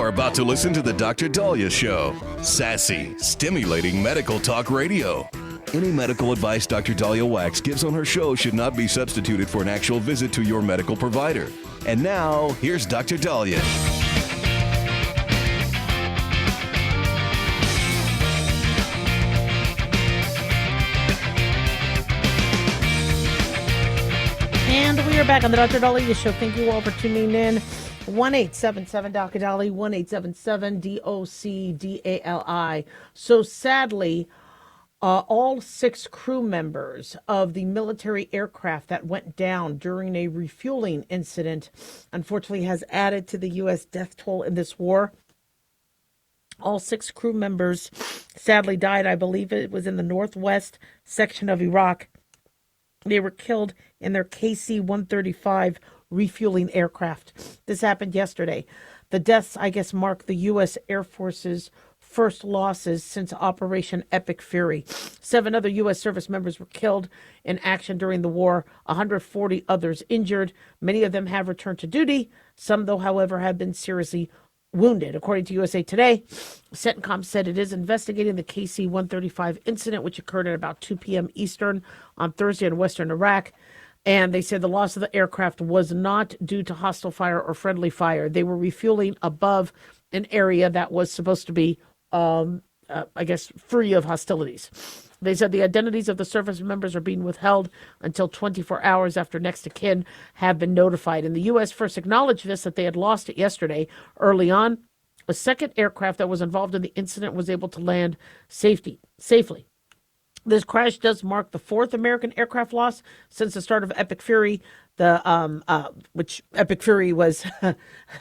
are about to listen to the Dr. Dahlia Show. Sassy, stimulating medical talk radio. Any medical advice Dr. Dahlia Wax gives on her show should not be substituted for an actual visit to your medical provider. And now, here's Dr. Dahlia. And we are back on the Dr. Dahlia Show. Thank you all for tuning in. 1-877 Dr. Dali, 1-877-DOC-DALI. So sadly, all 6 crew members of the military aircraft that went down during a refueling incident, unfortunately, has added to the U.S. death toll in this war. All 6 crew members sadly died. I believe it was in the northwest section of Iraq. They were killed in their KC-135 refueling aircraft. This happened yesterday. The deaths, I guess, mark the U.S. Air Force's first losses since Operation Epic Fury. 7 other U.S. service members were killed in action during the war, 140 others injured. Many of them have returned to duty. Some, though, however, have been seriously wounded. According to USA Today, CENTCOM said it is investigating the KC-135 incident, which occurred at about 2 p.m. Eastern on Thursday in western Iraq. And they said the loss of the aircraft was not due to hostile fire or friendly fire. They were refueling above an area that was supposed to be, I guess, free of hostilities. They said the identities of the service members are being withheld until 24 hours after next of kin have been notified. And the U.S. first acknowledged this, that they had lost it yesterday. Early on, a second aircraft that was involved in the incident was able to land safely. This crash does mark the 4th American aircraft loss since the start of Epic Fury, which Epic Fury was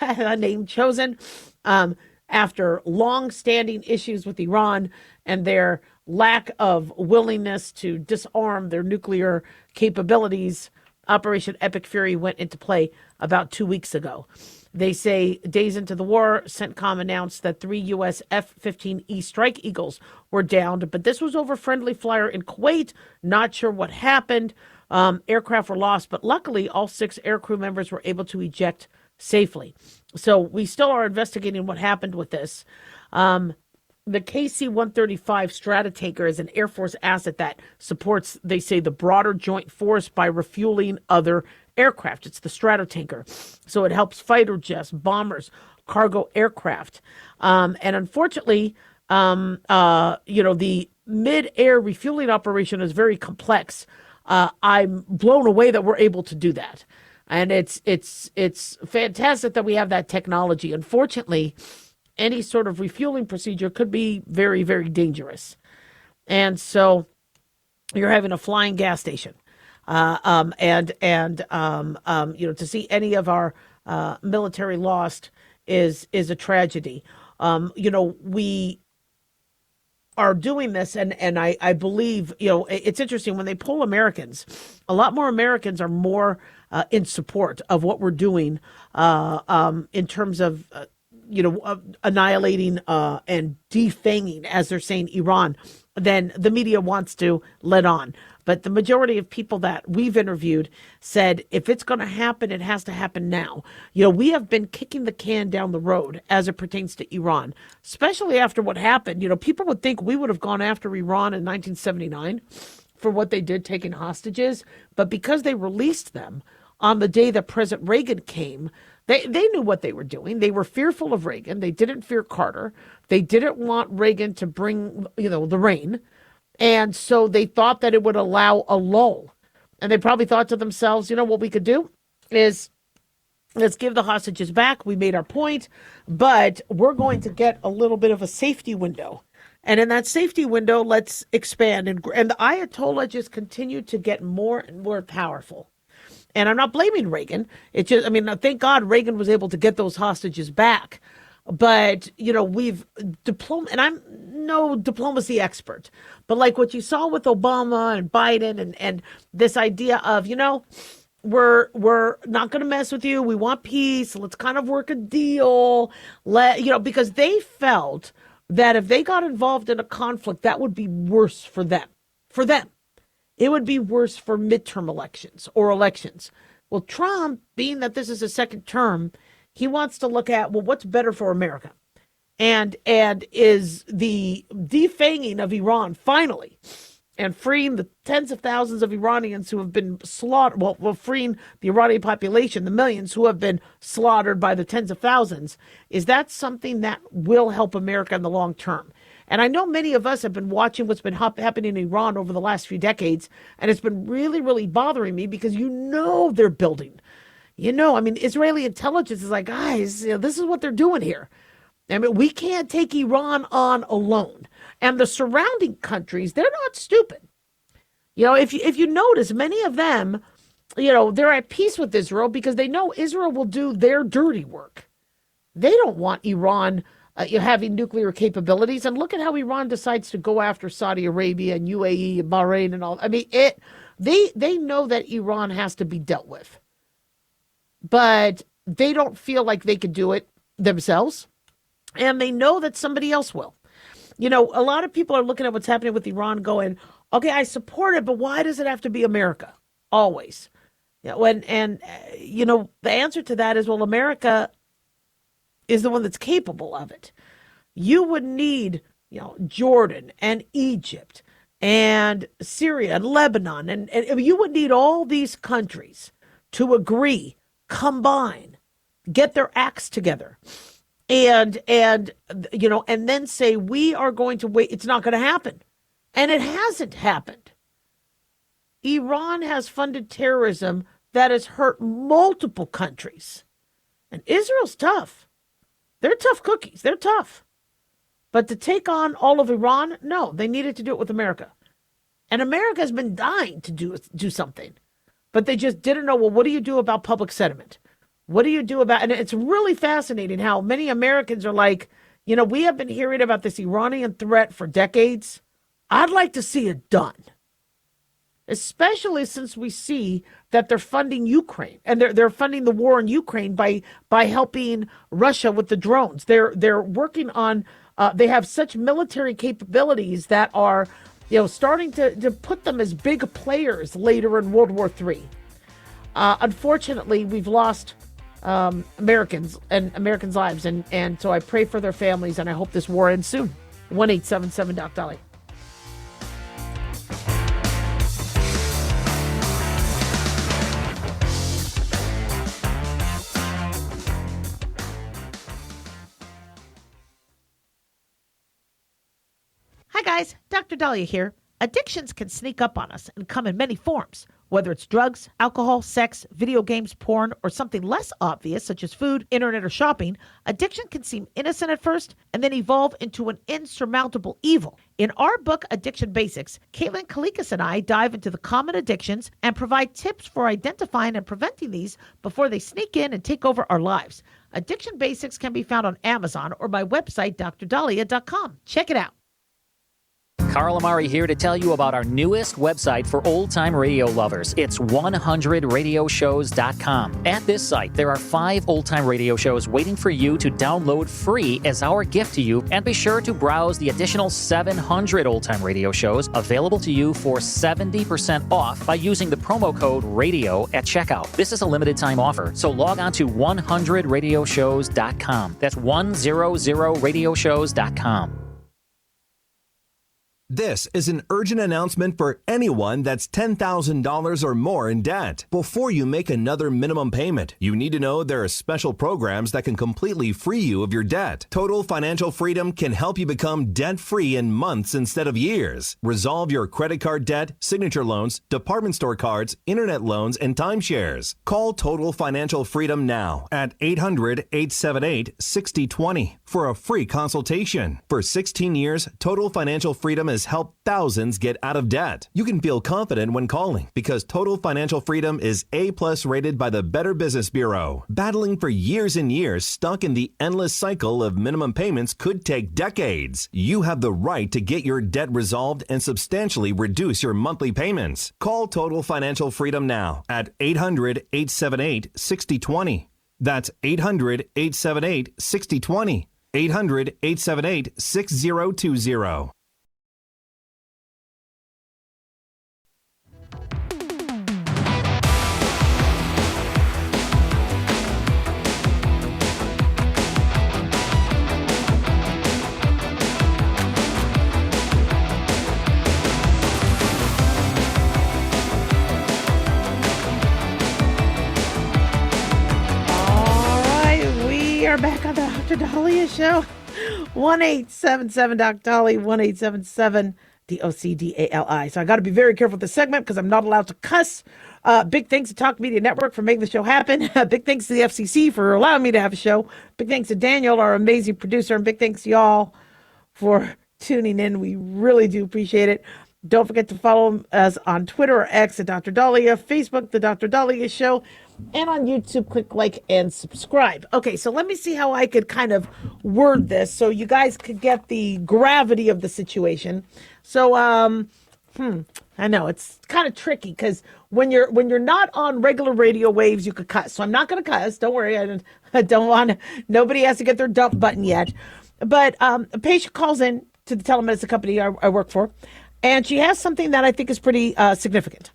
a name chosen after long-standing issues with Iran and their lack of willingness to disarm their nuclear capabilities. Operation Epic Fury went into play about 2 weeks ago. They say days into the war, CENTCOM announced that 3 U.S. F-15E Strike Eagles were downed, but this was over friendly fire in Kuwait. Not sure what happened. Aircraft were lost, but luckily all 6 aircrew members were able to eject safely. So we still are investigating what happened with this. The KC-135 Stratotanker is an Air Force asset that supports, they say, the broader joint force by refueling other aircraft. It's the Stratotanker. So it helps fighter jets, bombers, cargo aircraft. And unfortunately, the mid-air refueling operation is very complex. I'm blown away that we're able to do that. And it's fantastic that we have that technology. Unfortunately, any sort of refueling procedure could be very, very dangerous. And so you're having a flying gas station. To see any of our military lost is a tragedy. We are doing this, and I believe, it's interesting when they poll Americans, a lot more Americans are more in support of what we're doing in terms of annihilating and defanging, as they're saying, Iran, than the media wants to let on. But the majority of people that we've interviewed said, if it's going to happen, it has to happen now. We have been kicking the can down the road as it pertains to Iran, especially after what happened. People would think we would have gone after Iran in 1979 for what they did, taking hostages. But because they released them on the day that President Reagan came, they knew what they were doing. They were fearful of Reagan. They didn't fear Carter. They didn't want Reagan to bring, the rain. And so they thought that it would allow a lull. And they probably thought to themselves, what we could do is let's give the hostages back. We made our point, but we're going to get a little bit of a safety window. And in that safety window, let's expand. And the Ayatollah just continued to get more and more powerful. And I'm not blaming Reagan. It's just, thank God Reagan was able to get those hostages back. But, we've and I'm no diplomacy expert, but like what you saw with Obama and Biden and this idea of, we're not going to mess with you. We want peace. Let's kind of work a deal. Because they felt that if they got involved in a conflict, that would be worse for them. It would be worse for midterm elections or elections. Well, Trump, being that this is a second term, He wants to look at, well, what's better for America? And is the defanging of Iran finally, and freeing the tens of thousands of Iranians who have been slaughtered, well, freeing the Iranian population, the millions who have been slaughtered by the tens of thousands, is that something that will help America in the long term? And I know many of us have been watching what's been happening in Iran over the last few decades, and it's been really, really bothering me because they're building. Israeli intelligence is like, guys, this is what they're doing here. I mean, we can't take Iran on alone. And the surrounding countries, they're not stupid. If you notice, many of them, they're at peace with Israel because they know Israel will do their dirty work. They don't want Iran having nuclear capabilities. And look at how Iran decides to go after Saudi Arabia and UAE and Bahrain and all. I mean, they know that Iran has to be dealt with. But they don't feel like they could do it themselves. And they know that somebody else will. A lot of people are looking at what's happening with Iran going, okay, I support it, but why does it have to be America? Always. The answer to that is, well, America is the one that's capable of it. You would need, Jordan and Egypt and Syria and Lebanon. And you would need all these countries to agree, combine, get their acts together. And then say, we are going to wait. It's not going to happen. And it hasn't happened. Iran has funded terrorism that has hurt multiple countries. And Israel's tough. They're tough cookies. They're tough. But to take on all of Iran, no, they needed to do it with America. And America has been dying to do something. But they just didn't know, well, what do you do about public sentiment? What do you do about, and it's really fascinating how many Americans are like, we have been hearing about this Iranian threat for decades. I'd like to see it done. Especially since we see that they're funding Ukraine and they're funding the war in Ukraine by helping Russia with the drones. They're working on, they have such military capabilities that are, starting to put them as big players later in World War III. Unfortunately, we've lost Americans and Americans' lives. And so I pray for their families, and I hope this war ends soon. 1-877-Doc-Dolly. Hi, guys. Dr. Dahlia here. Addictions can sneak up on us and come in many forms. Whether it's drugs, alcohol, sex, video games, porn, or something less obvious such as food, internet, or shopping, addiction can seem innocent at first and then evolve into an insurmountable evil. In our book, Addiction Basics, Caitlin Kalikas and I dive into the common addictions and provide tips for identifying and preventing these before they sneak in and take over our lives. Addiction Basics can be found on Amazon or my website, drdahlia.com. Check it out. Carl Amari here to tell you about our newest website for old-time radio lovers. It's 100radioshows.com. At this site, there are 5 old-time radio shows waiting for you to download free as our gift to you, and be sure to browse the additional 700 old-time radio shows available to you for 70% off by using the promo code RADIO at checkout. This is a limited-time offer, so log on to 100radioshows.com. That's 100radioshows.com. This is an urgent announcement for anyone that's $10,000 or more in debt. Before you make another minimum payment, you need to know there are special programs that can completely free you of your debt. Total Financial Freedom can help you become debt-free in months instead of years. Resolve your credit card debt, signature loans, department store cards, internet loans, and timeshares. Call Total Financial Freedom now at 800-878-6020 for a free consultation. For 16 years, Total Financial Freedom has helped thousands get out of debt. You can feel confident when calling because Total Financial Freedom is A+ rated by the Better Business Bureau. Battling for years and years, stuck in the endless cycle of minimum payments could take decades. You have the right to get your debt resolved and substantially reduce your monthly payments. Call Total Financial Freedom now at 800-878-6020. That's 800-878-6020. 800-878-6020. are back on the Dr. Dahlia Show. 1-877 Doc Dolly, 1-877 DOCDALI. So I got to be very careful with this segment because I'm not allowed to cuss. Big thanks to Talk Media Network for making the show happen. Big thanks to the FCC for allowing me to have a show. Big thanks to Daniel, our amazing producer, and big thanks to y'all for tuning in. We really do appreciate it. Don't forget to follow us on Twitter or X at Dr. Dahlia, Facebook, The Dr. Dahlia Show, and on YouTube, click like and subscribe. Okay, so let me see how I could kind of word this so you guys could get the gravity of the situation. So, I know it's kind of tricky because when you're not on regular radio waves, you could cuss. So I'm not going to cuss. Don't worry. I don't want. Nobody has to get their dump button yet. But a patient calls in to the telemedicine company I work for, and she has something that I think is pretty significant.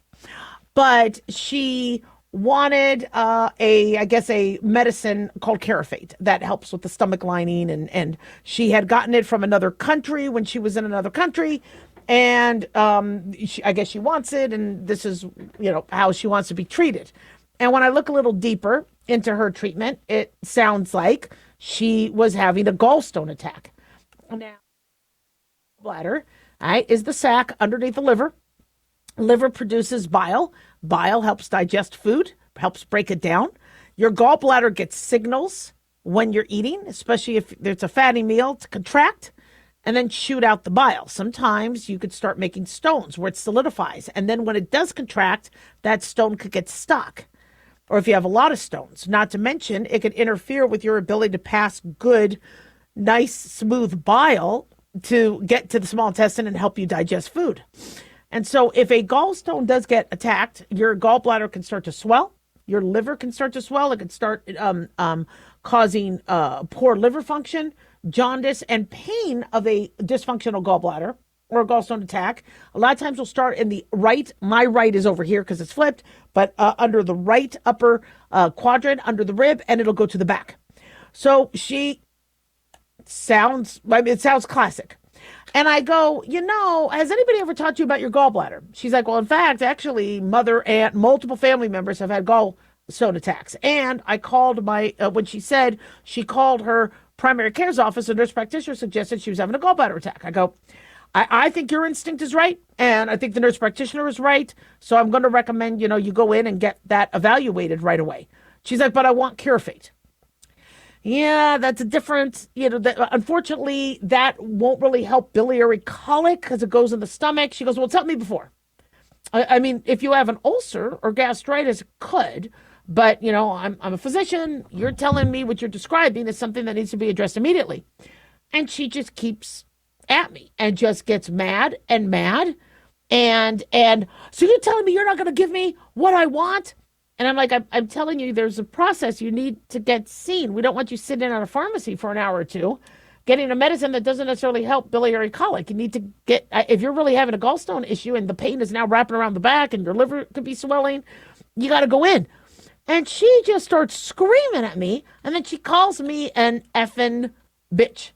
But she wanted a medicine called Carafate that helps with the stomach lining, and she had gotten it from another country when she was in another country, and I guess she wants it, and this is how she wants to be treated. And when I look a little deeper into her treatment, it sounds like she was having a gallstone attack. Now, bladder, right, is the sac underneath the liver. Liver produces bile. Bile helps digest food, helps break it down. Your gallbladder gets signals when you're eating, especially if there's a fatty meal, to contract and then shoot out the bile. Sometimes you could start making stones where it solidifies. And then when it does contract, that stone could get stuck. Or if you have a lot of stones, not to mention it could interfere with your ability to pass good, nice, smooth bile to get to the small intestine and help you digest food. And so if a gallstone does get attacked, your gallbladder can start to swell. Your liver can start to swell. It can start causing poor liver function, jaundice, and pain of a dysfunctional gallbladder or a gallstone attack. A lot of times will start in the right. My right is over here because it's flipped, but under the right upper quadrant, under the rib, and it'll go to the back. So it sounds classic. And I go, has anybody ever talked to you about your gallbladder? She's like, well, in fact, actually, mother, aunt, multiple family members have had gallstone attacks. And I called when she said she called her primary care's office, a nurse practitioner suggested she was having a gallbladder attack. I go, I think your instinct is right. And I think the nurse practitioner is right. So I'm going to recommend, you go in and get that evaluated right away. She's like, but I want Carafate. Yeah, that's a different, unfortunately, that won't really help biliary colic because it goes in the stomach. She goes, well, tell me before. I mean, if you have an ulcer or gastritis, it could. But, I'm a physician. You're telling me what you're describing is something that needs to be addressed immediately. And she just keeps at me and just gets mad and mad. And so you're telling me you're not going to give me what I want? And I'm like, I'm telling you, there's a process. You need to get seen. We don't want you sitting in a pharmacy for an hour or two getting a medicine that doesn't necessarily help biliary colic. You need to get, if you're really having a gallstone issue and the pain is now wrapping around the back and your liver could be swelling, you got to go in. And she just starts screaming at me. And then she calls me an effing bitch.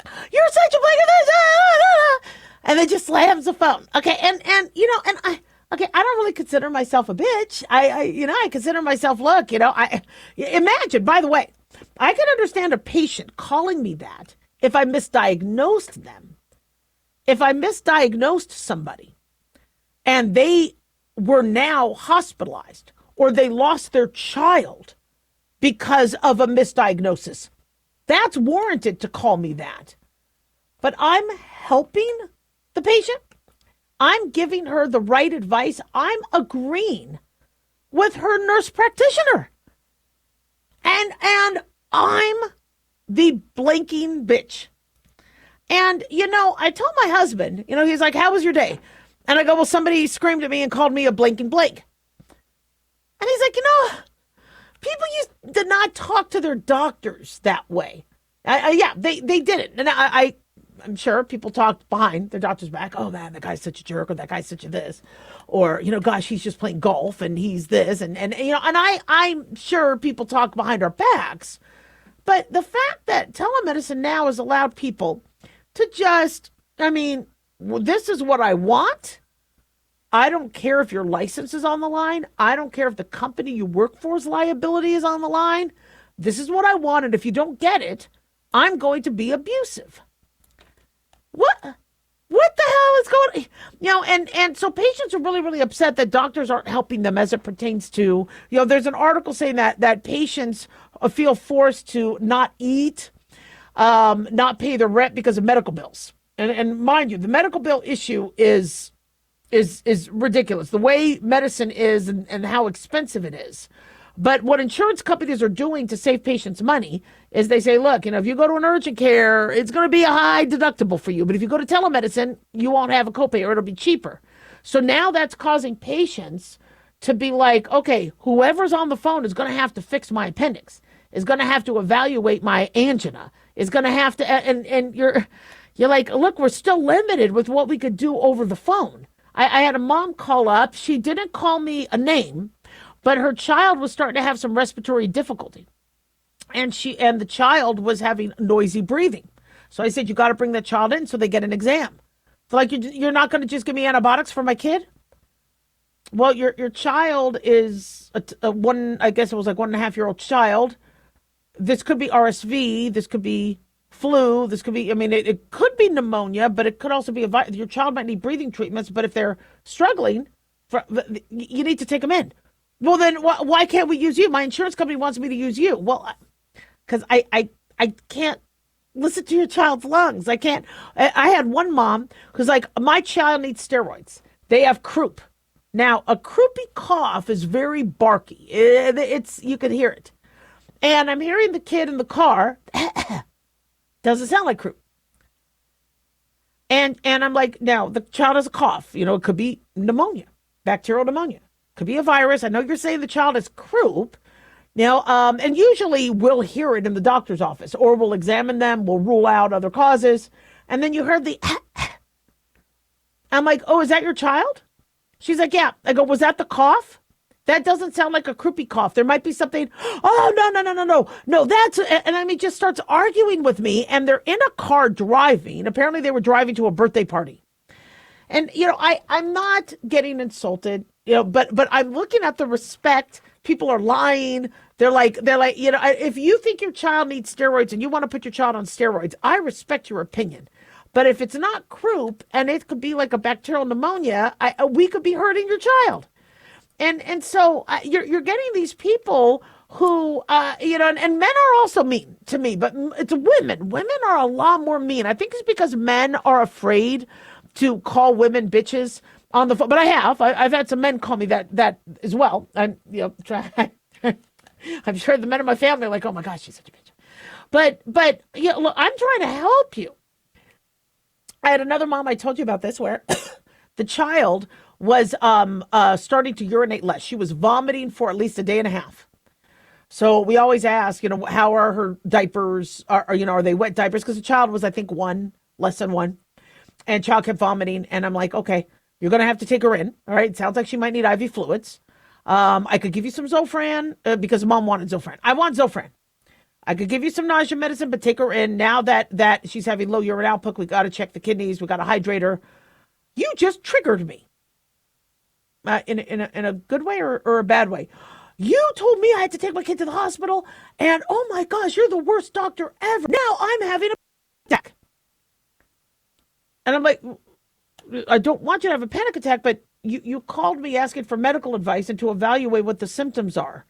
You're such a blanket. And then just slams the phone. Okay. Okay, I don't really consider myself a bitch. I consider myself, imagine, by the way, I can understand a patient calling me that if I misdiagnosed them. If I misdiagnosed somebody and they were now hospitalized or they lost their child because of a misdiagnosis, that's warranted to call me that. But I'm helping the patient. I'm giving her the right advice. I'm agreeing with her nurse practitioner. And I'm the blinking bitch. And, I told my husband, he's like, how was your day? And I go, well, somebody screamed at me and called me a blinking blank. And he's like, people did not talk to their doctors that way. They didn't. And I'm sure people talked behind their doctor's back. Oh man, that guy's such a jerk, or that guy's such a this, or gosh, he's just playing golf and he's this, and I'm sure people talk behind our backs. But the fact that telemedicine now has allowed people to just, this is what I want. I don't care if your license is on the line. I don't care if the company you work for's liability is on the line. This is what I want, and if you don't get it, I'm going to be abusive. What the hell is going on? And so patients are really, really upset that doctors aren't helping them as it pertains to, there's an article saying that patients feel forced to not eat, not pay their rent because of medical bills. And mind you, the medical bill issue is ridiculous. The way medicine is and how expensive it is. But what insurance companies are doing to save patients money is they say, look, if you go to an urgent care, it's going to be a high deductible for you. But if you go to telemedicine, you won't have a copay or it'll be cheaper. So now that's causing patients to be like, okay, whoever's on the phone is going to have to fix my appendix, is going to have to evaluate my angina, is going to have to, and you're like, look, we're still limited with what we could do over the phone. I had a mom call up. She didn't call me a name, but her child was starting to have some respiratory difficulty. And the child was having noisy breathing. So I said, you got to bring that child in so they get an exam. They're like, you're not going to just give me antibiotics for my kid? Well, your child is I guess it was like 1.5-year-old child. This could be RSV. This could be flu. This could be, it could be pneumonia, but it could also be your child might need breathing treatments. But if they're struggling, you need to take them in. Well, then why can't we use you? My insurance company wants me to use you. Well, because I can't listen to your child's lungs. I can't. I had one mom who's like, my child needs steroids. They have croup. Now, a croupy cough is very barky. You can hear it. And I'm hearing the kid in the car. Doesn't sound like croup. And I'm like, now, the child has a cough. It could be pneumonia, bacterial pneumonia. Could be a virus. I know you're saying the child is croup. Now, and usually we'll hear it in the doctor's office, or we'll examine them, we'll rule out other causes. And then you heard the I'm like, oh, is that your child? She's like, yeah. I go, was that the cough? That doesn't sound like a croupy cough. There might be something. Oh, no, that's, and just starts arguing with me, and they're in a car driving. Apparently they were driving to a birthday party. And, I'm not getting insulted, but I'm looking at the respect. People are lying. They're like, if you think your child needs steroids and you want to put your child on steroids, I respect your opinion. But if it's not croup and it could be like a bacterial pneumonia, we could be hurting your child. And so you're getting these people who, and men are also mean to me, but it's women. Women are a lot more mean. I think it's because men are afraid to call women bitches on the phone. But I've had some men call me that as well. I'm sure the men in my family are like, oh my gosh, she's such a bitch. But look, I'm trying to help you. I had another mom, I told you about this, where the child was starting to urinate less. She was vomiting for at least a day and a half. So we always ask, how are her diapers? Are they wet diapers? Because the child was, I think, less than one. And child kept vomiting. And I'm like, okay, you're going to have to take her in. All right. It sounds like she might need IV fluids. I could give you some Zofran because mom wanted Zofran. I want Zofran. I could give you some nausea medicine, but take her in. Now that she's having low urine output, we got to check the kidneys. We got to hydrate her. You just triggered me. In a good way or a bad way. You told me I had to take my kid to the hospital, and oh my gosh, you're the worst doctor ever. Now I'm having a attack. And I'm like, I don't want you to have a panic attack, but you called me asking for medical advice and to evaluate what the symptoms are.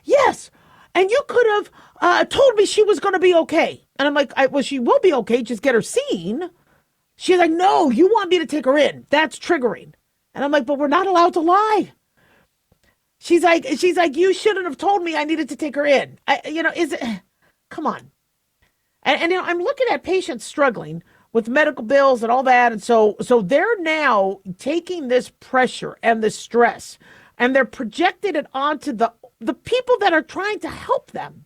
Yes, and you could have told me she was going to be okay. And I'm like, well, she will be okay, just get her seen. She's like, no, you want me to take her in. That's triggering. And I'm like, but we're not allowed to lie. She's like, you shouldn't have told me I needed to take her in. Come on. And I'm looking at patients struggling with medical bills and all that. And so they're now taking this pressure and this stress and they're projecting it onto the people that are trying to help them.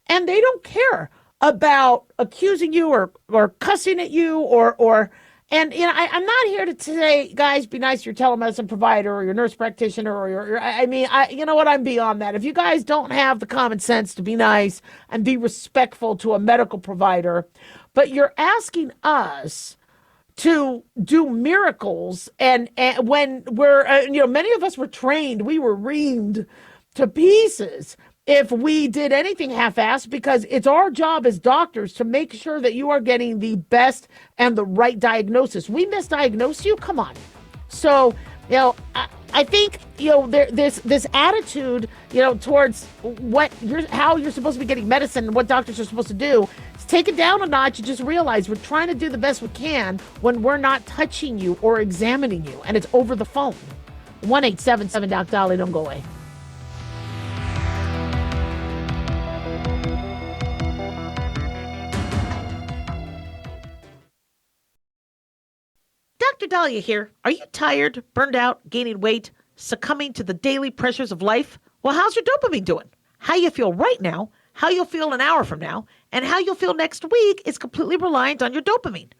And they don't care about accusing you or cussing at you or and I'm not here to say, guys, be nice to your telemedicine provider or your nurse practitioner or your I'm beyond that. If you guys don't have the common sense to be nice and be respectful to a medical provider, but you're asking us to do miracles and when we're, many of us were trained, we were reamed to pieces if we did anything half-assed, because it's our job as doctors to make sure that you are getting the best and the right diagnosis. We misdiagnose you? Come on. So, I think, this attitude, towards how you're supposed to be getting medicine and what doctors are supposed to do, is take it down a notch and just realize we're trying to do the best we can when we're not touching you or examining you, and it's over the phone. 1-877-Doc-Dolly, don't go away. Dr. Dahlia here. Are you tired, burned out, gaining weight, succumbing to the daily pressures of life? Well, how's your dopamine doing? How you feel right now, how you'll feel an hour from now, and how you'll feel next week is completely reliant on your dopamine.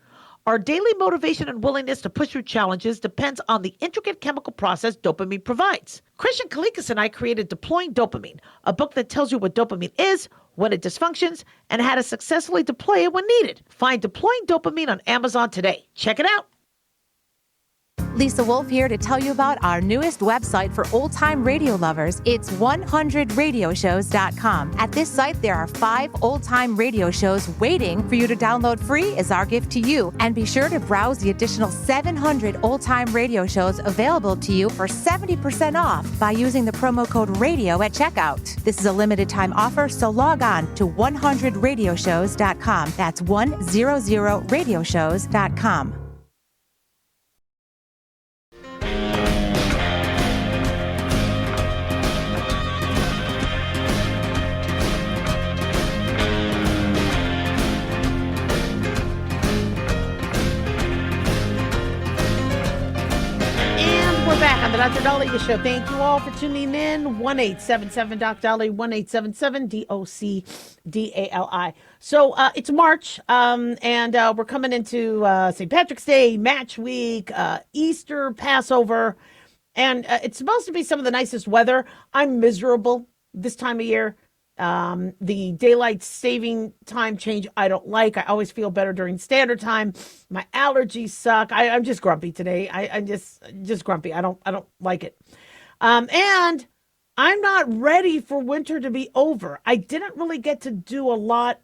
Our daily motivation and willingness to push through challenges depends on the intricate chemical process dopamine provides. Christian Kalikas and I created Deploying Dopamine, a book that tells you what dopamine is, when it dysfunctions, and how to successfully deploy it when needed. Find Deploying Dopamine on Amazon today. Check it out. Lisa Wolf here to tell you about our newest website for old-time radio lovers. It's 100radioshows.com. At this site, there are 5 old-time radio shows waiting for you to download free as our gift to you. And be sure to browse the additional 700 old-time radio shows available to you for 70% off by using the promo code RADIO at checkout. This is a limited-time offer, so log on to 100radioshows.com. That's 100radioshows.com. We're back on the Dr. Dahlia Show. Thank you all for tuning in. 1-877-Doc-Dolly, 1-877-DOC-DALI. So it's March, and we're coming into St. Patrick's Day, Match Week, Easter, Passover, and it's supposed to be some of the nicest weather. I'm miserable this time of year. The daylight saving time change I don't like. I always feel better during standard time. My allergies suck. I'm just grumpy today. I'm just grumpy. I don't like it. And I'm not ready for winter to be over. I didn't really get to do a lot,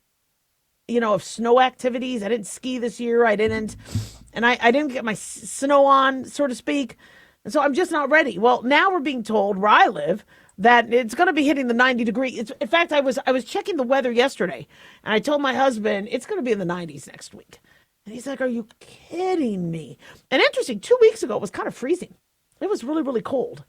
of snow activities. I didn't ski this year. I didn't get my snow on, so to speak. And so I'm just not ready. Well, now we're being told where I live that it's going to be hitting the 90 degree. In fact, I was checking the weather yesterday, and I told my husband it's going to be in the 90s next week. And he's like, "Are you kidding me?" And interesting, 2 weeks ago, it was kind of freezing. It was really, really cold.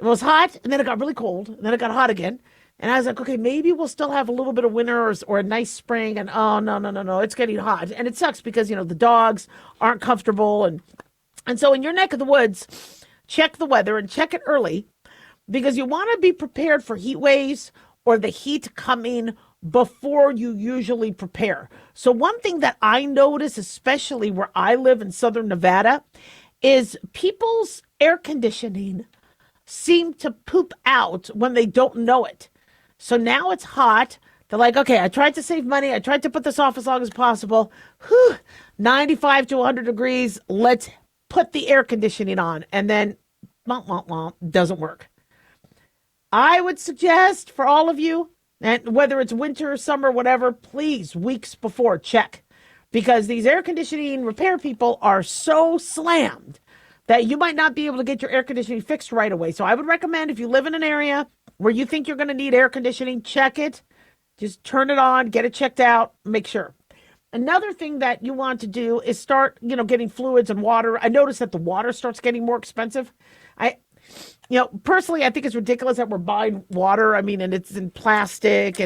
It was hot, and then it got really cold, and then it got hot again. And I was like, okay, maybe we'll still have a little bit of winter or a nice spring. And oh, no, it's getting hot. And it sucks because, the dogs aren't comfortable. And so in your neck of the woods, check the weather and check it early, because you want to be prepared for heat waves or the heat coming before you usually prepare. So one thing that I notice, especially where I live in Southern Nevada, is people's air conditioning seem to poop out when they don't know it. So now it's hot. They're like, okay, I tried to save money. I tried to put this off as long as possible. 95 to 100 degrees. Let's put the air conditioning on. And then, doesn't work. I would suggest for all of you, and whether it's winter or summer, whatever, please, weeks before, check. Because these air conditioning repair people are so slammed that you might not be able to get your air conditioning fixed right away. So I would recommend, if you live in an area where you think you're going to need air conditioning, check it. Just turn it on, get it checked out, make sure. Another thing that you want to do is start, getting fluids and water. I noticed that the water starts getting more expensive. Personally, I think it's ridiculous that we're buying water. I mean, and it's in plastic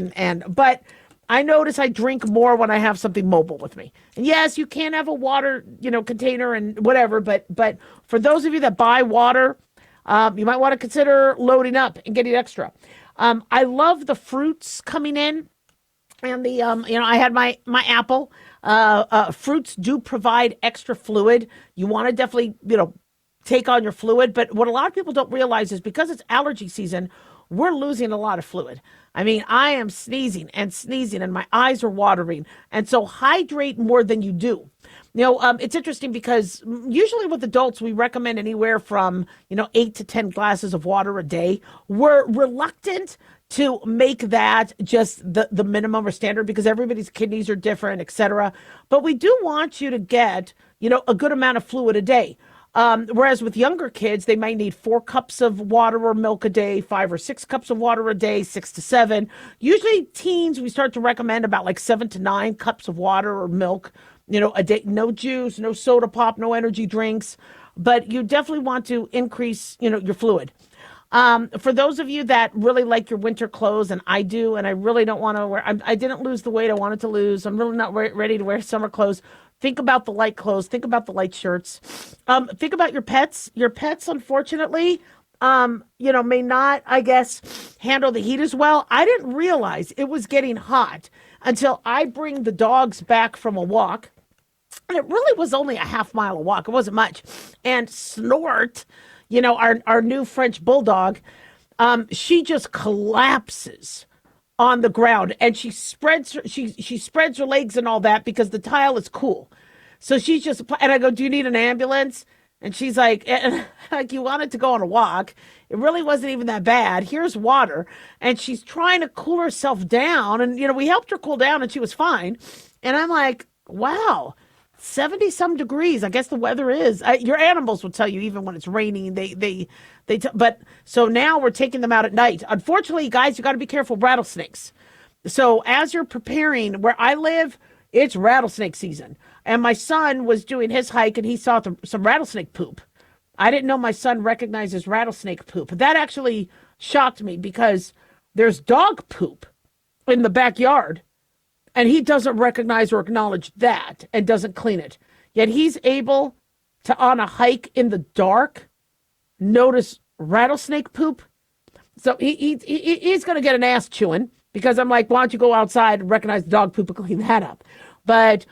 but I notice I drink more when I have something mobile with me. And yes, you can have a water, container and whatever, but for those of you that buy water, you might want to consider loading up and getting extra. I love the fruits coming in, and the I had my apple. Fruits do provide extra fluid. You want to definitely, take on your fluid. But what a lot of people don't realize is because it's allergy season, we're losing a lot of fluid. I mean, I am sneezing and my eyes are watering. And so hydrate more than you do. It's interesting because usually with adults, we recommend anywhere from, 8 to 10 glasses of water a day. We're reluctant to make that just the minimum or standard because everybody's kidneys are different, et cetera. But we do want you to get, a good amount of fluid a day. Whereas with younger kids, they might need 4 cups of water or milk a day, 5 or 6 cups of water a day, 6 to 7. Usually teens, we start to recommend about like 7 to 9 cups of water or milk, a day. No juice, no soda pop, no energy drinks. But you definitely want to increase, your fluid. For those of you that really like your winter clothes, and I do, and I really don't want to wear, I didn't lose the weight I wanted to lose. I'm really not ready to wear summer clothes. Think about the light clothes. Think about the light shirts. Think about your pets. Your pets, unfortunately, may not, I guess, handle the heat as well. I didn't realize it was getting hot until I bring the dogs back from a walk. And it really was only a half-mile walk. It wasn't much. And Snort, our new French bulldog, she just collapses on the ground, and she spreads her legs and all that because the tile is cool. So she's just, and I go, do you need an ambulance? And she's like, you wanted to go on a walk. It really wasn't even that bad. Here's water. And she's trying to cool herself down. And, we helped her cool down and she was fine. And I'm like, wow, 70 some degrees. I guess the weather is. Your animals will tell you even when it's raining. But so now we're taking them out at night. Unfortunately, guys, you got to be careful of rattlesnakes. So as you're preparing, where I live, it's rattlesnake season. And my son was doing his hike and he saw some rattlesnake poop. I didn't know my son recognizes rattlesnake poop. That actually shocked me because there's dog poop in the backyard. And he doesn't recognize or acknowledge that and doesn't clean it. Yet he's able to, on a hike in the dark, notice rattlesnake poop. So he's going to get an ass chewing because I'm like, why don't you go outside and recognize the dog poop and clean that up? But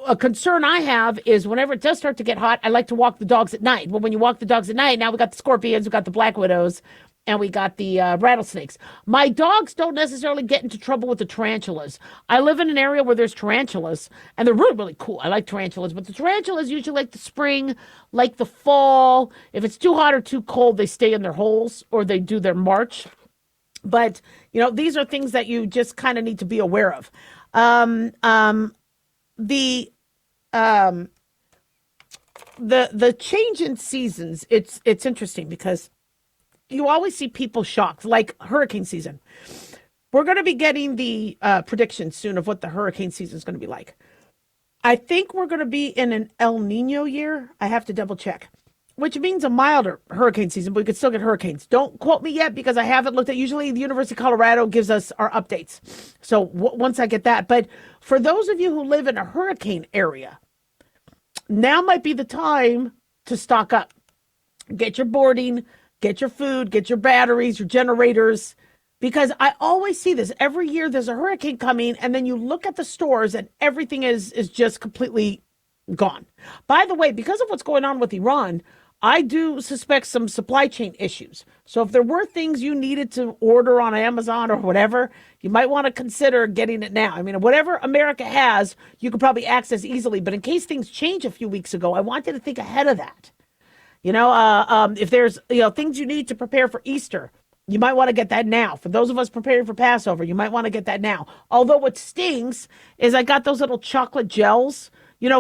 a concern I have is whenever it does start to get hot, I like to walk the dogs at night. Well, when you walk the dogs at night, now we got the scorpions, we got the black widows, and we got the rattlesnakes. My dogs don't necessarily get into trouble with the tarantulas. I live in an area where there's tarantulas, and they're really, really cool. I like tarantulas, but the tarantulas usually like the spring, like the fall. If it's too hot or too cold, they stay in their holes or they do their march. But, these are things that you just kind of need to be aware of. The change in seasons, it's interesting because you always see people shocked, like hurricane season. We're going to be getting the predictions soon of what the hurricane season is going to be like. I think we're going to be in an El Nino year. I have to double check, which means a milder hurricane season, but we could still get hurricanes. Don't quote me yet because I haven't looked at. Usually the University of Colorado gives us our updates. So once I get that. But for those of you who live in a hurricane area, now might be the time to stock up. Get your boarding, get your food, get your batteries, your generators, because I always see this. Every year there's a hurricane coming, and then you look at the stores and everything is just completely gone. By the way, because of what's going on with Iran, I do suspect some supply chain issues. So if there were things you needed to order on Amazon or whatever, you might want to consider getting it now. I mean, whatever America has, you could probably access easily. But in case things change a few weeks ago, I wanted to think ahead of that. If there's, things you need to prepare for Easter, you might want to get that now. For those of us preparing for Passover, you might want to get that now. Although what stings is I got those little chocolate gels,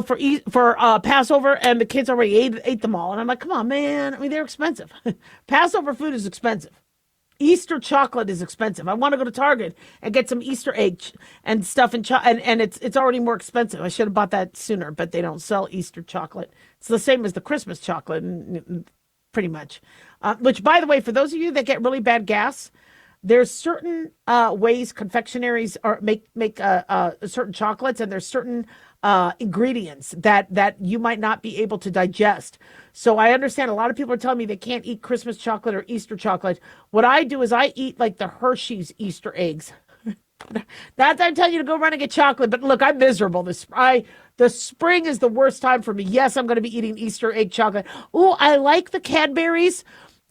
for Passover, and the kids already ate them all. And I'm like, come on, man. I mean, they're expensive. Passover food is expensive. Easter chocolate is expensive. I want to go to Target and get some Easter egg and stuff, and it's already more expensive. I should have bought that sooner, but they don't sell Easter chocolate. It's the same as the Christmas chocolate, pretty much. Which, by the way, for those of you that get really bad gas, there's certain ways confectionaries make certain chocolates, and there's certain ingredients that you might not be able to digest. So I understand a lot of people are telling me they can't eat Christmas chocolate or Easter chocolate. What I do is I eat like the Hershey's Easter eggs. Not that I'm telling you to go run and get chocolate, but look, I'm miserable. The spring is the worst time for me. Yes, I'm going to be eating Easter egg chocolate. Oh, I like the Cadbury's,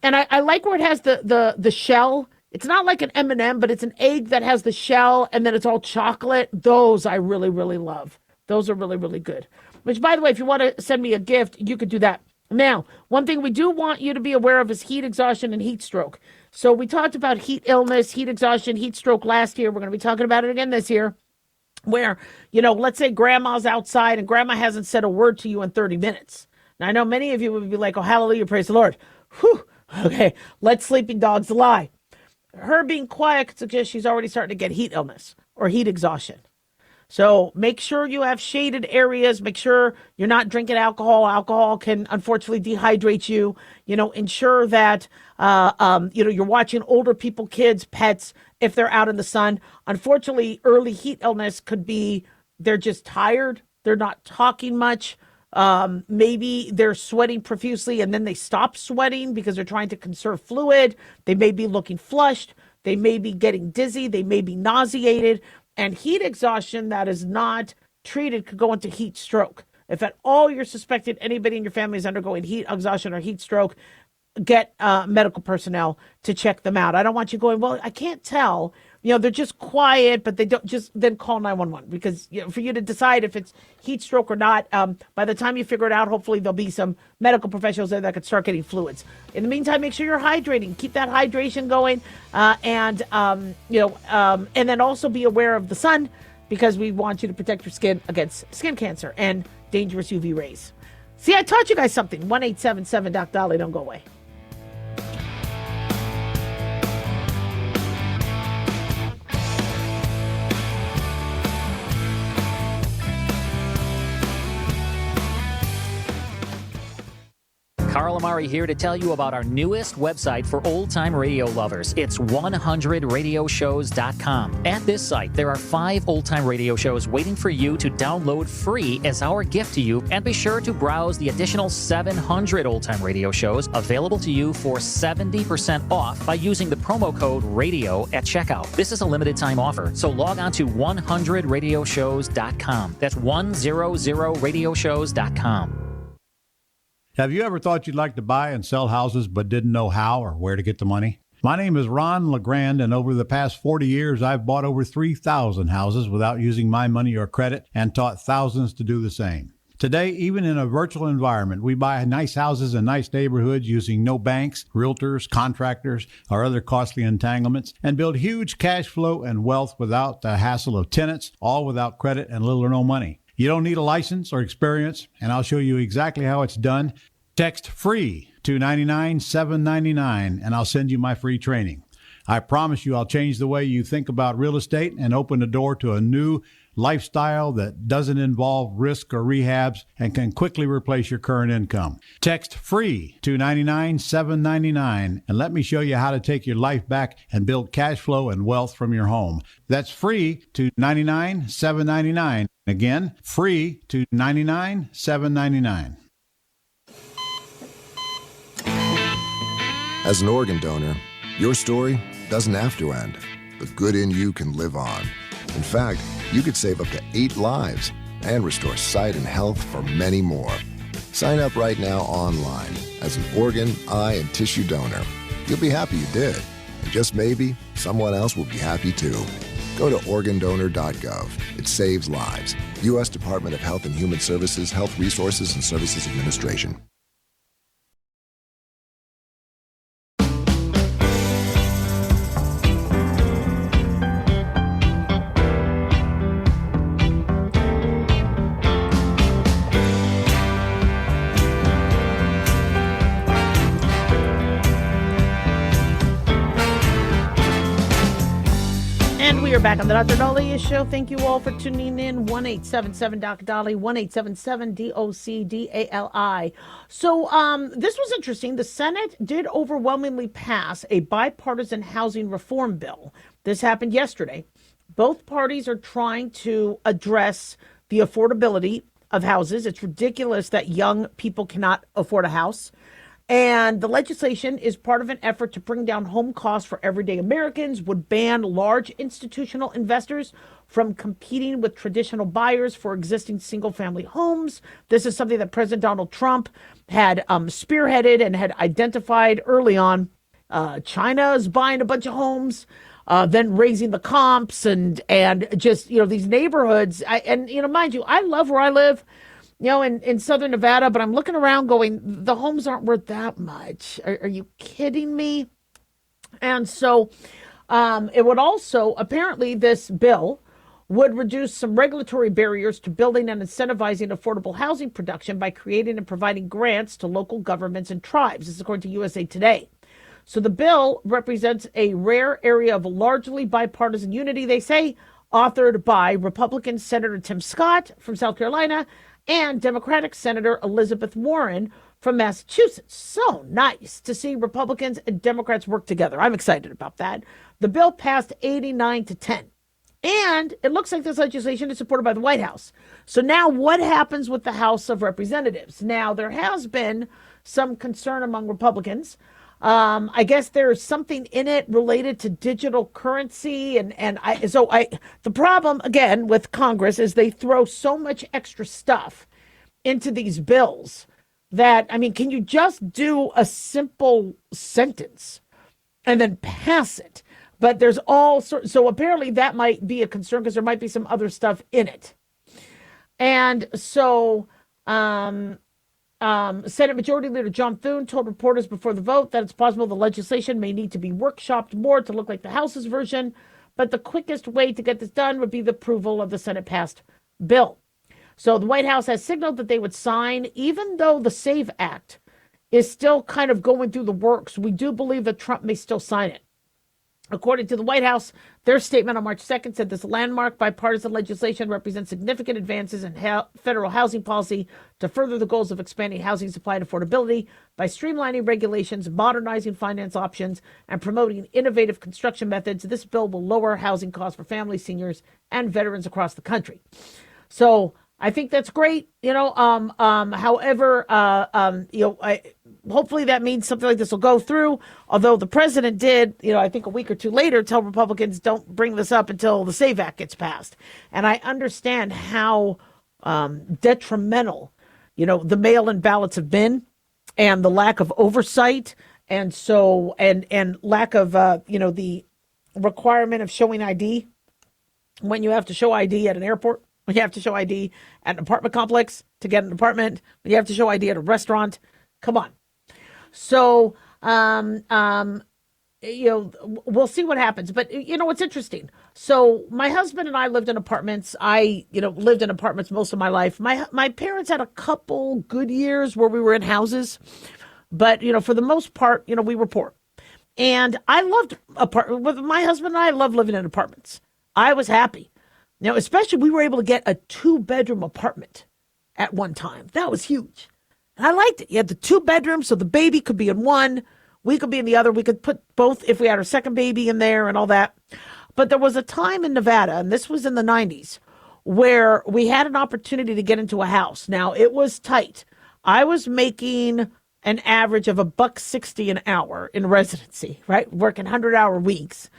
and I like where it has the shell. It's not like an M&M, but it's an egg that has the shell, and then it's all chocolate. Those I really, really love. Those are really, really good. which, by the way, if you want to send me a gift, you could do that. Now, one thing we do want you to be aware of is heat exhaustion and heat stroke. So we talked about heat illness, heat exhaustion, heat stroke last year. We're going to be talking about it again this year, where, let's say grandma's outside and grandma hasn't said a word to you in 30 minutes. Now, I know many of you would be like, oh, hallelujah, praise the Lord. Whew. Okay, let sleeping dogs lie. Her being quiet could suggest she's already starting to get heat illness or heat exhaustion. So make sure you have shaded areas. Make sure you're not drinking alcohol. Alcohol can unfortunately dehydrate you. Ensure that, you're watching older people, kids, pets, if they're out in the sun. Unfortunately, early heat illness could be they're just tired. They're not talking much. Maybe they're sweating profusely and then they stop sweating because they're trying to conserve fluid. They may be looking flushed. They may be getting dizzy. They may be nauseated. And heat exhaustion that is not treated could go into heat stroke. If at all you're suspecting anybody in your family is undergoing heat exhaustion or heat stroke, get medical personnel to check them out. I don't want you going, well, I can't tell. They're just quiet, but they don't, just then call 911 because for you to decide if it's heat stroke or not, by the time you figure it out, hopefully there'll be some medical professionals there that could start getting fluids. In the meantime, make sure you're hydrating. Keep that hydration going, and then also be aware of the sun because we want you to protect your skin against skin cancer and dangerous UV rays. See, I taught you guys something. 1-877-Doc-Dolly. Don't go away. Carl Amari here to tell you about our newest website for old-time radio lovers. It's 100radioshows.com. At this site, there are 5 old-time radio shows waiting for you to download free as our gift to you, and be sure to browse the additional 700 old-time radio shows available to you for 70% off by using the promo code RADIO at checkout. This is a limited-time offer, so log on to 100radioshows.com. That's 100radioshows.com. Have you ever thought you'd like to buy and sell houses but didn't know how or where to get the money? My name is Ron LeGrand, and over the past 40 years, I've bought over 3,000 houses without using my money or credit and taught thousands to do the same. Today, even in a virtual environment, we buy nice houses in nice neighborhoods using no banks, realtors, contractors, or other costly entanglements, and build huge cash flow and wealth without the hassle of tenants, all without credit and little or no money. You don't need a license or experience, and I'll show you exactly how it's done. Text FREE to 99799, and I'll send you my free training. I promise you I'll change the way you think about real estate and open the door to a new lifestyle that doesn't involve risk or rehabs and can quickly replace your current income. Text FREE to 99799 and let me show you how to take your life back and build cash flow and wealth from your home. That's FREE to 99799. Again, FREE to 99799. As an organ donor, your story doesn't have to end. The good in you can live on. In fact, you could save up to 8 lives and restore sight and health for many more. Sign up right now online as an organ, eye, and tissue donor. You'll be happy you did. And just maybe, someone else will be happy too. Go to organdonor.gov. It saves lives. U.S. Department of Health and Human Services, Health Resources and Services Administration. We are back on the Dr. Daliah Show. Thank you all for tuning in. 1-877-Doc-Dolly, 1-877-DOC-DALI. So this was interesting. The Senate did overwhelmingly pass a bipartisan housing reform bill. This happened yesterday. Both parties are trying to address the affordability of houses. It's ridiculous that young people cannot afford a house. And the legislation is part of an effort to bring down home costs for everyday Americans, would ban large institutional investors from competing with traditional buyers for existing single-family homes. This is something that President Donald Trump had spearheaded and had identified early on. China is buying a bunch of homes, then raising the comps and just, these neighborhoods. Mind you, I love where I live. in Southern Nevada, but I'm looking around going, the homes aren't worth that much. Are you kidding me? And so it would also, apparently, this bill would reduce some regulatory barriers to building and incentivizing affordable housing production by creating and providing grants to local governments and tribes. This is according to USA Today. So the bill represents a rare area of largely bipartisan unity, they say, authored by Republican Senator Tim Scott from South Carolina and Democratic Senator Elizabeth Warren from Massachusetts. So nice to see Republicans and Democrats work together. I'm excited about that. The bill passed 89-10. And it looks like this legislation is supported by the White House. So now what happens with the House of Representatives? Now, there has been some concern among Republicans. I guess there's something in it related to digital currency. The problem, again, with Congress is they throw so much extra stuff into these bills that, I mean, can you just do a simple sentence and then pass it? But there's all sorts. So apparently that might be a concern because there might be some other stuff in it. And so Senate Majority Leader John Thune told reporters before the vote that it's possible the legislation may need to be workshopped more to look like the House's version. But the quickest way to get this done would be the approval of the Senate-passed bill. So the White House has signaled that they would sign, even though the SAVE Act is still kind of going through the works. We do believe that Trump may still sign it. According to the White House, their statement on March 2nd said this landmark bipartisan legislation represents significant advances in federal housing policy to further the goals of expanding housing supply and affordability by streamlining regulations, modernizing finance options, and promoting innovative construction methods. This bill will lower housing costs for families, seniors, and veterans across the country. So I think that's great. However, hopefully that means something like this will go through. Although the president did, I think a week or two later, tell Republicans don't bring this up until the SAVE Act gets passed. And I understand how detrimental, the mail-in ballots have been, and the lack of oversight, and so and lack of the requirement of showing ID when you have to show ID at an airport. When you have to show ID at an apartment complex to get an apartment, when you have to show ID at a restaurant, come on. So, we'll see what happens. But, it's interesting. So my husband and I lived in apartments. I, lived in apartments most of my life. My parents had a couple good years where we were in houses. But, for the most part, we were poor. And I loved my husband and I loved living in apartments. I was happy. Now, especially we were able to get a 2-bedroom apartment at one time. That was huge. And I liked it. You had the 2 bedrooms, so the baby could be in one. We could be in the other. We could put both if we had our second baby in there and all that. But there was a time in Nevada, and this was in the 90s, where we had an opportunity to get into a house. Now, it was tight. I was making an average of $1.60 an hour in residency, right? Working 100-hour weeks.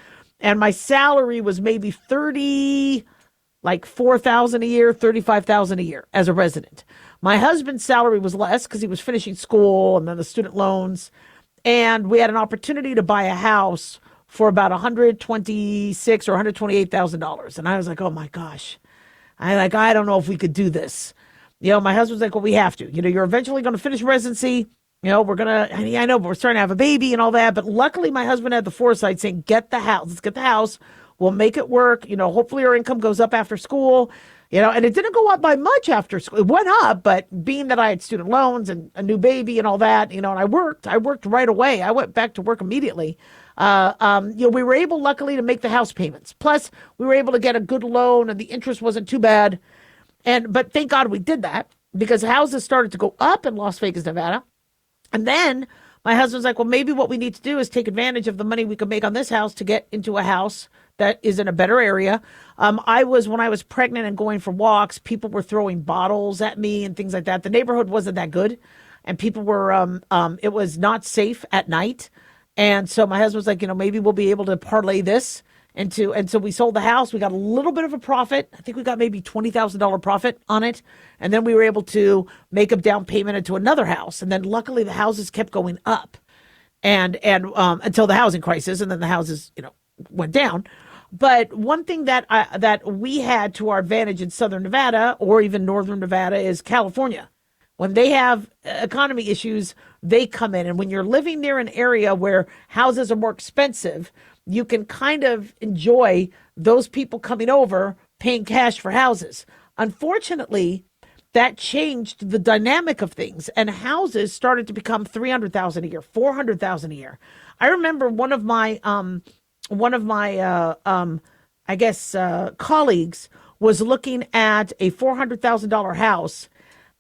And my salary was maybe $4,000 a year, $35,000 a year as a resident. My husband's salary was less because he was finishing school and then the student loans. And we had an opportunity to buy a house for about $126,000 or $128,000. And I was like, oh my gosh, I don't know if we could do this. My husband's like, well, we have to. You're eventually going to finish residency. We're going to, I know, but we're starting to have a baby and all that. But luckily, my husband had the foresight saying, get the house. Let's get the house. We'll make it work. Hopefully our income goes up after school. And it didn't go up by much after school. It went up, but being that I had student loans and a new baby and all that, and I worked right away. I went back to work immediately. We were able, luckily, to make the house payments. Plus, we were able to get a good loan and the interest wasn't too bad. But thank God we did that because houses started to go up in Las Vegas, Nevada. And then my husband's like, well, maybe what we need to do is take advantage of the money we could make on this house to get into a house that is in a better area. When I was pregnant and going for walks, people were throwing bottles at me and things like that. The neighborhood wasn't that good. And people were, it was not safe at night. And so my husband was like, maybe we'll be able to parlay this into, and so we sold the house. We got a little bit of a profit. I think we got maybe $20,000 profit on it. And then we were able to make a down payment into another house. And then luckily the houses kept going up and until the housing crisis. And then the houses, went down. But one thing that that we had to our advantage in Southern Nevada or even Northern Nevada is California. When they have economy issues, they come in. And when you're living near an area where houses are more expensive, you can kind of enjoy those people coming over paying cash for houses. Unfortunately, that changed the dynamic of things, and houses started to become $300,000 a year, $400,000 a year. I remember one of my colleagues was looking at a $400,000 house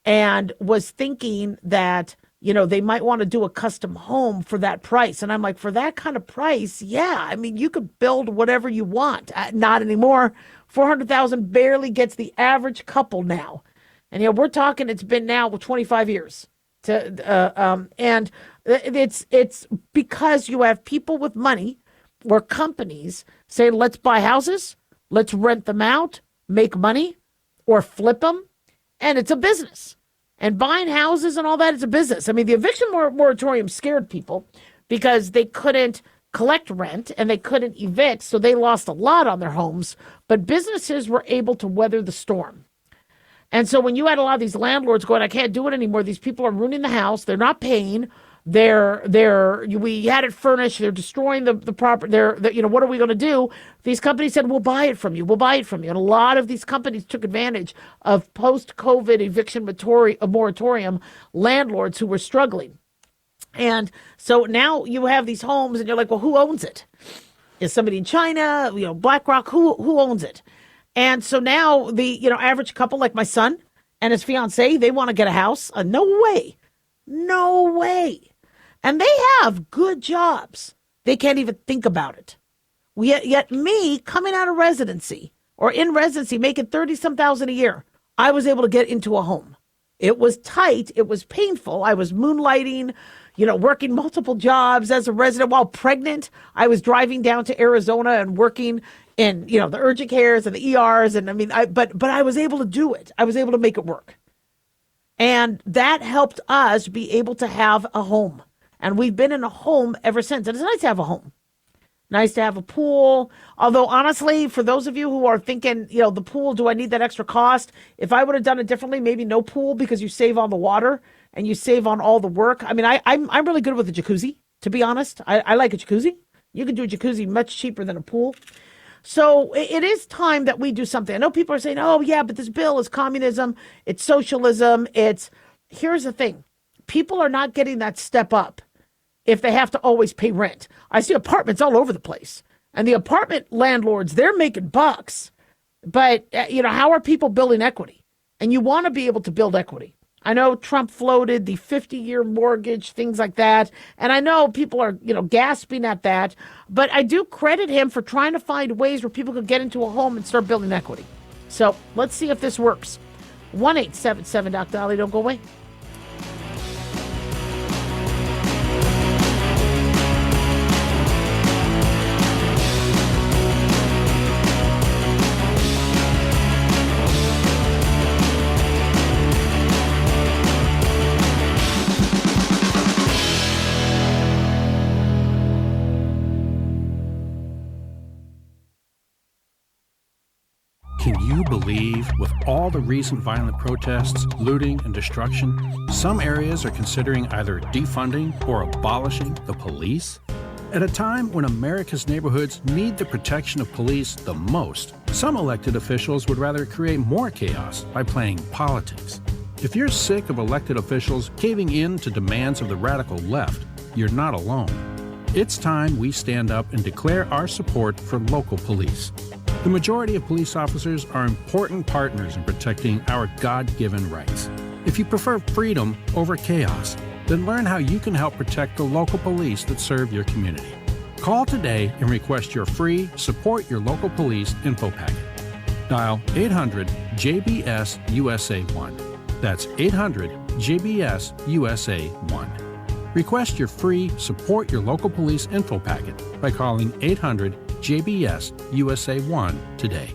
and was thinking that, you know, they might want to do a custom home for that price. And I'm like, for that kind of price, yeah, I mean, you could build whatever you want. Not anymore. 400,000 barely gets the average couple now. And, you know, we're talking, it's been now 25 years. And it's because you have people with money or companies say, let's buy houses, let's rent them out, make money, or flip them. And it's a business. And buying houses and all that is a business. I mean, the eviction moratorium scared people because they couldn't collect rent and they couldn't evict, so they lost a lot on their homes. But businesses were able to weather the storm. And so when you had a lot of these landlords going, I can't do it anymore. These people are ruining the house. They're not paying. We had it furnished. They're destroying the property. What are we going to do? These companies said, we'll buy it from you. We'll buy it from you. And a lot of these companies took advantage of post-COVID eviction moratorium landlords who were struggling. And so now you have these homes and you're like, well, who owns it? Is somebody in China, BlackRock, who owns it? And so now the, average couple like my son and his fiance, they want to get a house. No way. And they have good jobs. They can't even think about it. Yet me coming out of residency or in residency, making 30-some thousand a year, I was able to get into a home. It was tight. It was painful. I was moonlighting, working multiple jobs as a resident while pregnant. I was driving down to Arizona and working in, the urgent cares and the ERs. And but I was able to do it. I was able to make it work. And that helped us be able to have a home. And we've been in a home ever since. And it's nice to have a home. Nice to have a pool. Although, honestly, for those of you who are thinking, the pool, do I need that extra cost? If I would have done it differently, maybe no pool because you save on the water and you save on all the work. I mean, I'm really good with a jacuzzi, to be honest. I like a jacuzzi. You can do a jacuzzi much cheaper than a pool. So it is time that we do something. I know people are saying, oh, yeah, but this bill is communism. It's socialism. Here's the thing. People are not getting that step up if they have to always pay rent. I see apartments all over the place. And the apartment landlords, they're making bucks. But, how are people building equity? And you want to be able to build equity. I know Trump floated the 50-year mortgage, things like that. And I know people are, gasping at that. But I do credit him for trying to find ways where people could get into a home and start building equity. So let's see if this works. 1-877 Dr. Ali, don't go away. Can you believe, with all the recent violent protests, looting, and destruction, some areas are considering either defunding or abolishing the police? At a time when America's neighborhoods need the protection of police the most, some elected officials would rather create more chaos by playing politics. If you're sick of elected officials caving in to demands of the radical left, you're not alone. It's time we stand up and declare our support for local police. The majority of police officers are important partners in protecting our God-given rights. If you prefer freedom over chaos, then learn how you can help protect the local police that serve your community. Call today and request your free Support Your Local Police info packet. Dial 800-JBS-USA-1. That's 800-JBS-USA-1. Request your free Support Your Local Police info packet by calling 800-JBS-USA-1 today.